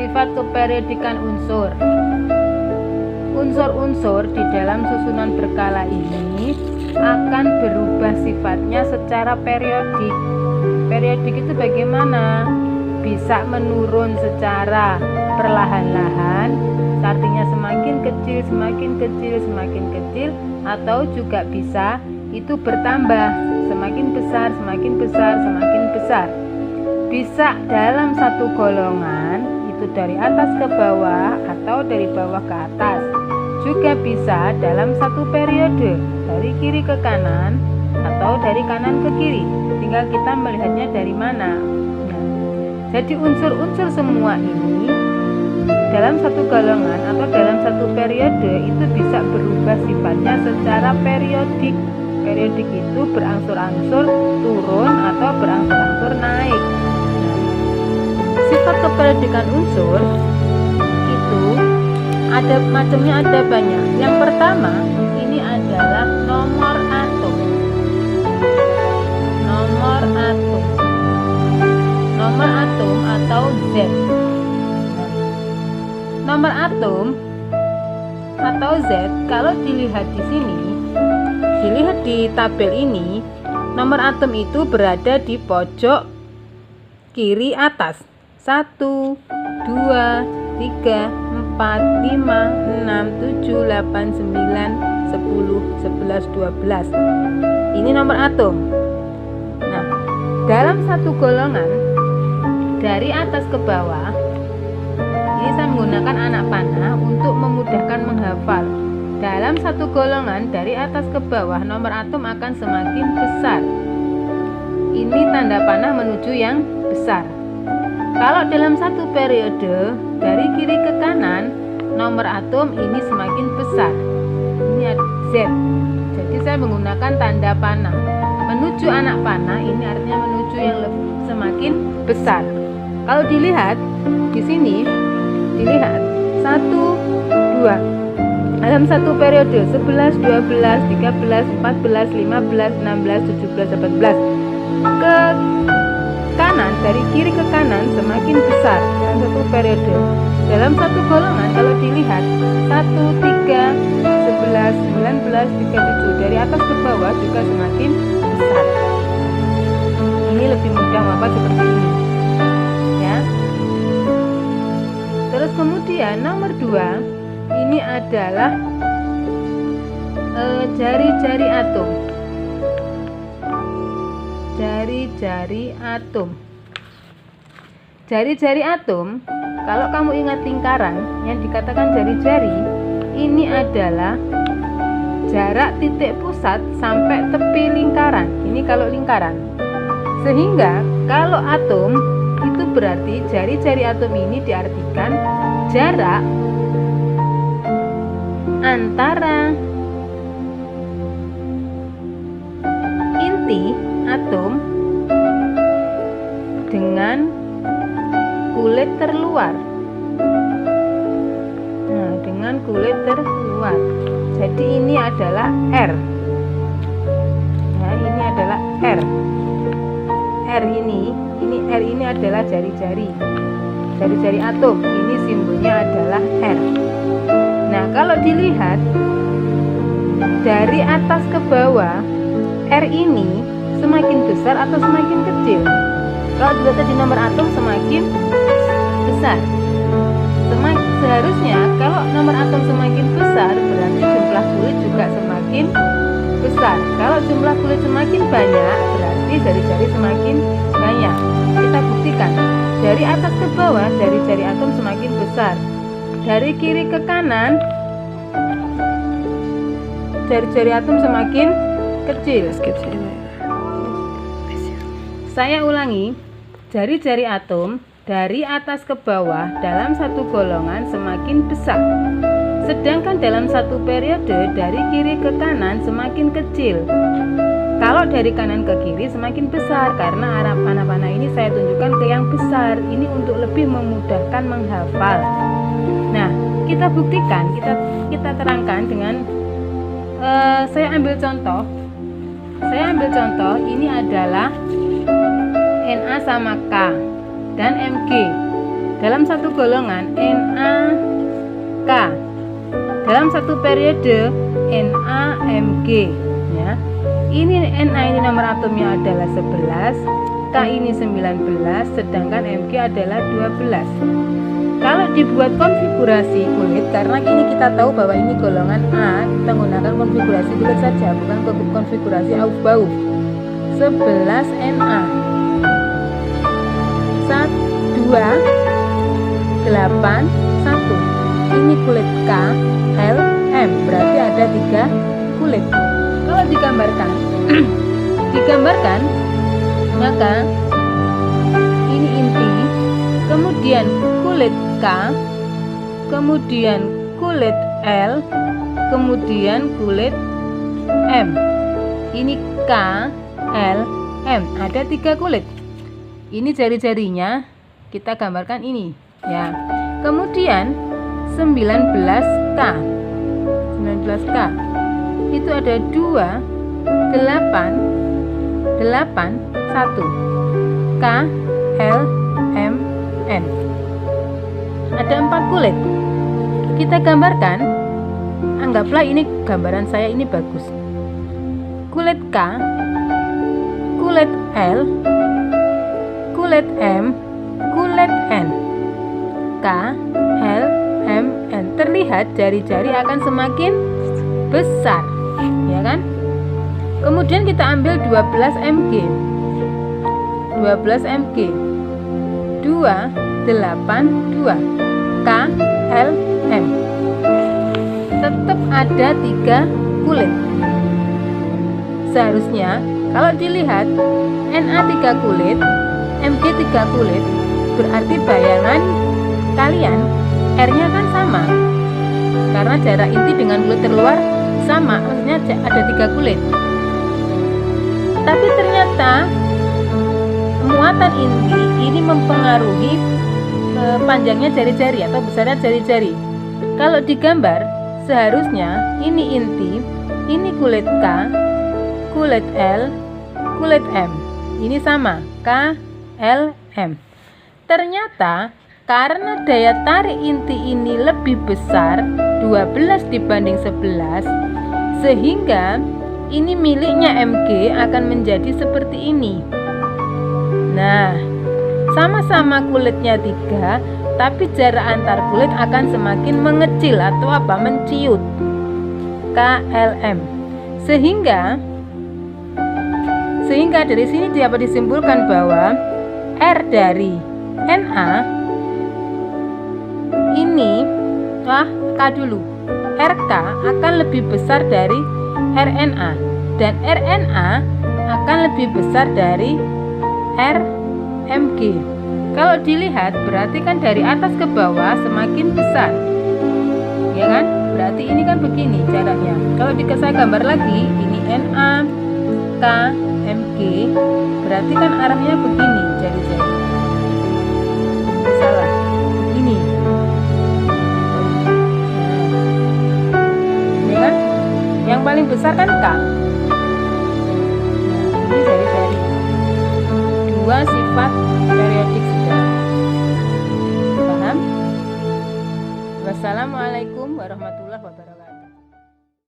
Sifat keperiodikan unsur. Unsur-unsur di dalam susunan berkala ini akan berubah sifatnya secara periodik. Periodik itu bagaimana? Bisa menurun secara perlahan-lahan, artinya semakin kecil, semakin kecil, semakin kecil, atau juga bisa itu bertambah, semakin besar, semakin besar, semakin besar. Bisa dalam satu golongan, itu dari atas ke bawah atau dari bawah ke atas. Juga bisa dalam satu periode, dari kiri ke kanan atau dari kanan ke kiri. Tinggal kita melihatnya dari mana. Nah, jadi unsur-unsur semua ini dalam satu golongan atau dalam satu periode itu bisa berubah sifatnya secara periodik. Periodik itu berangsur-angsur turun atau berangsur-angsur naik. Sifat keperiodikan unsur itu ada macamnya, ada banyak. Yang pertama ini adalah nomor atom. Nomor atom. Nomor atom atau Z. Nomor atom atau Z kalau dilihat di sini, dilihat di tabel ini, nomor atom itu berada di pojok kiri atas. 1, 2, 3, 4, 5, 6, 7, 8, 9, 10, 11, 12. Ini nomor atom. Nah, dalam satu golongan dari atas ke bawah, ini saya menggunakan anak panah untuk memudahkan menghafal. Dalam satu golongan dari atas ke bawah, nomor atom akan semakin besar. Ini tanda panah menuju yang besar. Kalau dalam satu periode dari kiri ke kanan, nomor atom ini semakin besar. Ini Z. Jadi saya menggunakan tanda panah. Menuju anak panah ini artinya menuju yang semakin besar. Kalau dilihat di sini, dilihat 1, 2. Dalam satu periode 11, 12, 13, 14, 15, 16, 17, 18. Ke kanan, dari kiri ke kanan semakin besar dalam satu periode. Dalam satu golongan kalau dilihat 1, 3, 11, 19, 37, dari atas ke bawah juga semakin besar. Ini lebih mudah Bapak seperti ini ya. Terus kemudian nomor 2 ini adalah jari-jari atom. Jari-jari atom. Jari-jari atom, kalau kamu ingat lingkaran yang dikatakan jari-jari, ini adalah jarak titik pusat sampai tepi lingkaran. Ini kalau lingkaran. Sehingga kalau atom itu berarti jari-jari atom ini diartikan jarak antara inti atom dengan kulit terluar. Nah, dengan kulit terluar. Jadi ini adalah R. Nah, ini adalah R. R ini R ini adalah jari-jari. Jari-jari atom. Ini simbolnya adalah R. Nah, kalau dilihat dari atas ke bawah, R ini semakin besar atau semakin kecil? Kalau dilihat di nomor atom semakin besar. Seharusnya kalau nomor atom semakin besar berarti jumlah kulit juga semakin besar. Kalau jumlah kulit semakin banyak berarti jari-jari semakin banyak. Kita buktikan. Dari atas ke bawah jari-jari atom semakin besar. Dari kiri ke kanan jari-jari atom semakin kecil. Saya ulangi, jari-jari atom dari atas ke bawah dalam satu golongan semakin besar, sedangkan dalam satu periode dari kiri ke kanan semakin kecil. Kalau dari kanan ke kiri semakin besar, karena arah panah-panah ini saya tunjukkan ke yang besar. Ini untuk lebih memudahkan menghafal. Nah, kita buktikan, kita terangkan dengan saya ambil contoh. Ini adalah Na sama K dan Mg. dalam satu golongan NaK, dalam satu periode NaMg ya. Ini Na ini nomor atomnya adalah 11, K ini 19, sedangkan Mg adalah 12. Kalau dibuat konfigurasi kulit, karena ini kita tahu bahwa ini golongan A, kita menggunakan konfigurasi kulit saja, bukan konfigurasi Aufbau. 11 Na 2 8 1. Ini kulit K, L, M, berarti ada 3 kulit. Kalau digambarkan maka ini inti, kemudian kulit K, kemudian kulit L, kemudian kulit M. Ini K, L, M, ada 3 kulit. Ini jari-jarinya kita gambarkan ini ya. Kemudian 19K itu ada 2 8 8 1 K, L, M, N. Ada 4 kulit. Kita gambarkan, anggaplah ini gambaran saya ini bagus. Kulit K, kulit L, kulit M, kulit N. K, L, M, N. Terlihat jari-jari akan semakin besar, ya kan? Kemudian kita ambil 12 Mg. 12 Mg 2 8 2 K, L, M. Tetap ada 3 kulit. Seharusnya kalau dilihat Na 3 kulit, Mg 3 kulit, berarti bayangan kalian R-nya kan sama, karena jarak inti dengan kulit terluar sama, maksudnya ada 3 kulit. Tapi ternyata muatan inti ini mempengaruhi panjangnya jari-jari atau besarnya jari-jari. Kalau digambar, seharusnya ini inti, ini kulit K, kulit L, kulit M. Ini sama, K, L, M. Ternyata karena daya tarik inti ini lebih besar, 12 dibanding 11, sehingga ini miliknya Mg akan menjadi seperti ini. Nah, sama-sama kulitnya 3, tapi jarak antar kulit akan semakin mengecil atau menciut. KLM. Sehingga dari sini dapat disimpulkan bahwa R dari Na ini K dulu. RK akan lebih besar dari RNA, dan RNA akan lebih besar dari RMG. Kalau dilihat berarti kan dari atas ke bawah semakin besar, ya kan? Berarti ini kan begini jaraknya. Kalau saya gambar lagi, ini Na, K, Mg, berarti kan arahnya begini jari-jari. Salah, ini. Ini kan? Yang paling besar kan K. Ini jari-jari. 2 sifat